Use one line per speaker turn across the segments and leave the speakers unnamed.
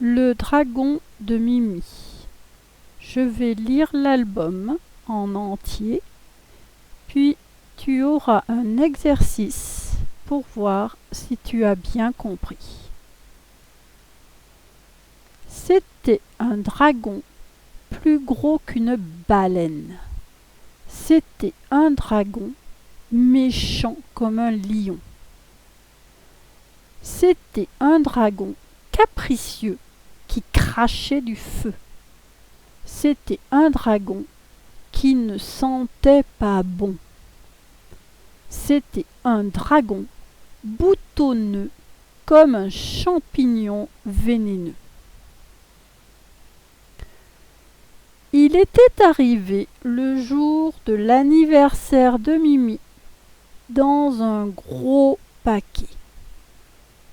Le dragon de Mimi. Je vais lire l'album en entier, puis tu auras un exercice pour voir si tu as bien compris. C'était un dragon plus gros qu'une baleine. C'était un dragon méchant comme un lion. C'était un dragon capricieux qui crachait du feu. C'était un dragon qui ne sentait pas bon. C'était un dragon boutonneux comme un champignon vénéneux. Il était arrivé le jour de l'anniversaire de Mimi dans un gros paquet.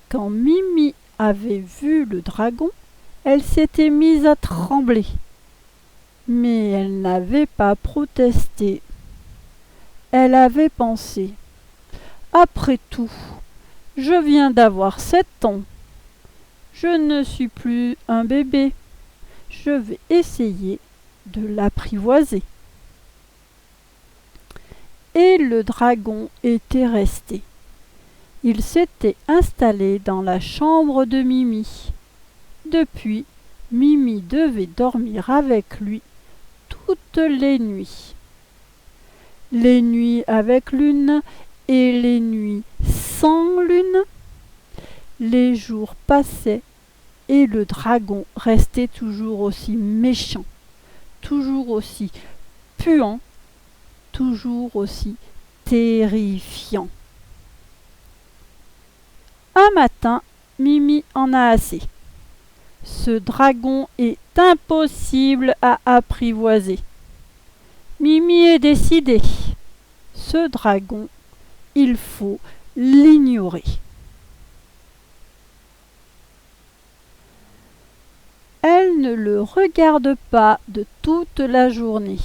Quand Mimi avait vu le dragon, elle s'était mise à trembler. Mais elle n'avait pas protesté. Elle avait pensé : après tout, je viens d'avoir 7 ans. Je ne suis plus un bébé. Je vais essayer de l'apprivoiser. Et le dragon était resté. Il s'était installé dans la chambre de Mimi. Depuis, Mimi devait dormir avec lui toutes les nuits. Les nuits avec lune et les nuits sans lune. Les jours passaient et le dragon restait toujours aussi méchant, toujours aussi puant, toujours aussi terrifiant. Un matin, Mimi en a assez. Ce dragon est impossible à apprivoiser. Mimi est décidée. Ce dragon, il faut l'ignorer. Elle ne le regarde pas de toute la journée.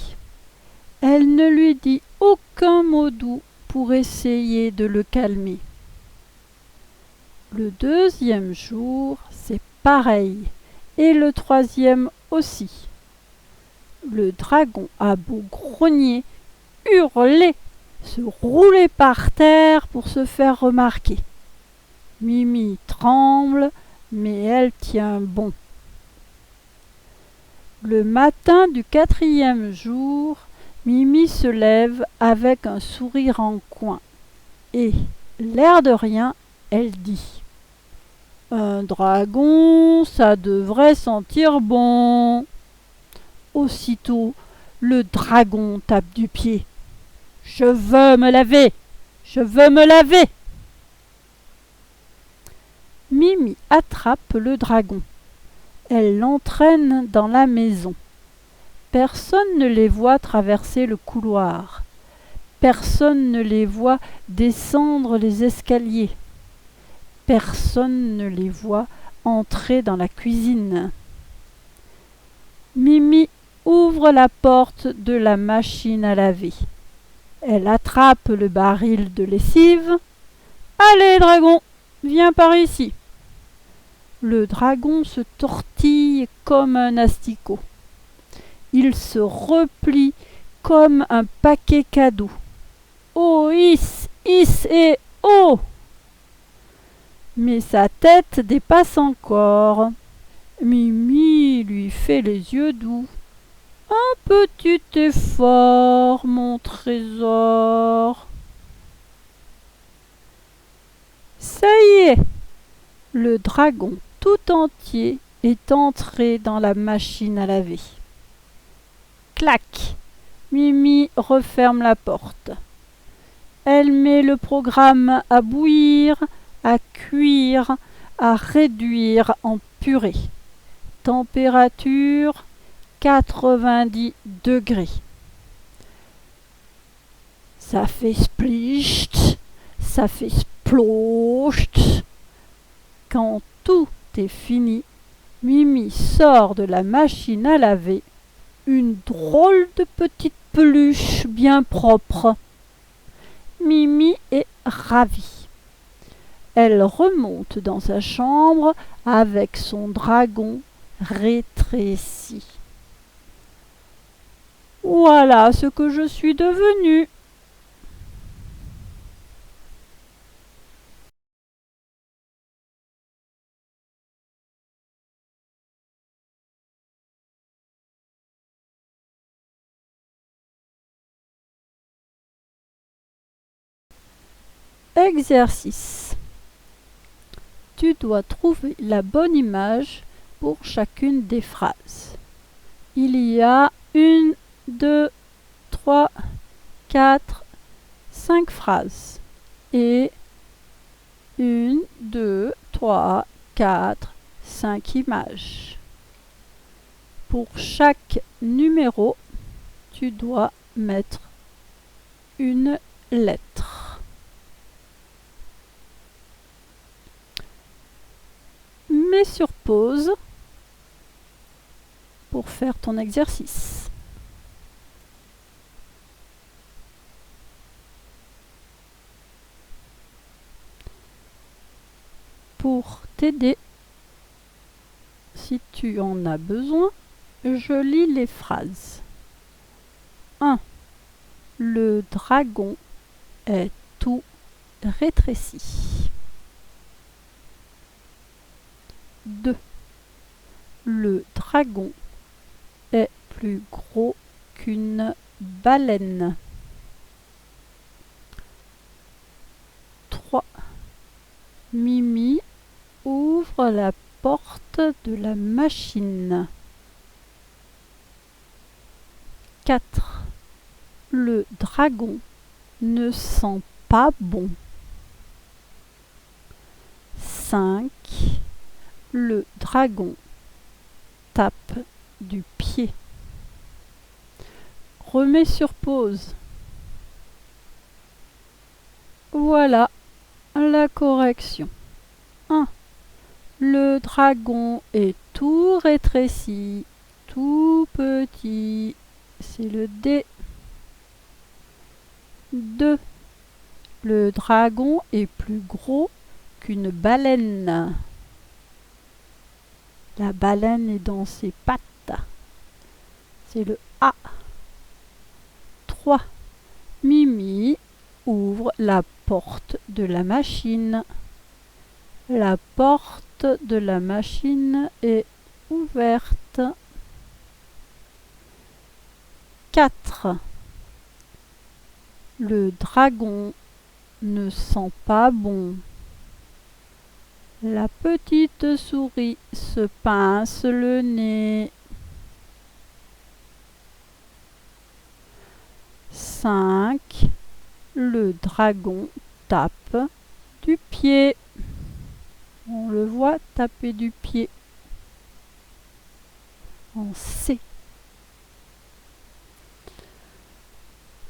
Elle ne lui dit aucun mot doux pour essayer de le calmer. Le deuxième jour, c'est pareil, et le troisième aussi. Le dragon a beau grogner, hurler, se rouler par terre pour se faire remarquer. Mimi tremble, mais elle tient bon. Le matin du 4e jour, Mimi se lève avec un sourire en coin. Et, l'air de rien, elle dit : un dragon, ça devrait sentir bon. Aussitôt, le dragon tape du pied. Je veux me laver. Je veux me laver. Mimi attrape le dragon. Elle l'entraîne dans la maison. Personne ne les voit traverser le couloir. Personne ne les voit descendre les escaliers. Personne ne les voit entrer dans la cuisine. Mimi ouvre la porte de la machine à laver. Elle attrape le baril de lessive. Allez, dragon, viens par ici. Le dragon se tortille comme un asticot. Il se replie comme un paquet cadeau. Oh, hiss, hiss et oh! Mais sa tête dépasse encore. Mimi lui fait les yeux doux. Un petit effort, mon trésor. Ça y est, le dragon tout entier est entré dans la machine à laver. Clac! Mimi referme la porte. Elle met le programme à bouillir, à cuire, à réduire en purée. Température 90 degrés. Ça fait splischt, ça fait splocht. Quand tout est fini, Mimi sort de la machine à laver une drôle de petite peluche bien propre. Mimi est ravie. Elle remonte dans sa chambre avec son dragon rétréci. Voilà ce que je suis devenue. Exercice. Tu dois trouver la bonne image pour chacune des phrases. Il y a 1, 2, 3, 4, 5 phrases. Et 1, 2, 3, 4, 5 images. Pour chaque numéro, tu dois mettre une lettre. Mets sur pause pour faire ton exercice. Pour t'aider, si tu en as besoin, je lis les phrases. 1. Le dragon est tout rétréci. 2. Le dragon est plus gros qu'une baleine. 3. Mimi ouvre la porte de la machine. 4. Le dragon ne sent pas bon. 5. Le dragon tape du pied. Remets sur pause. Voilà la correction. 1. Le dragon est tout rétréci, tout petit. C'est le D. 2. Le dragon est plus gros qu'une baleine. La baleine est dans ses pattes. C'est le A. 3. Mimi ouvre la porte de la machine. La porte de la machine est ouverte. 4. Le dragon ne sent pas bon. La petite souris se pince le nez. 5. Le dragon tape du pied. On le voit taper du pied. En C.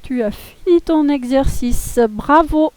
Tu as fini ton exercice. Bravo!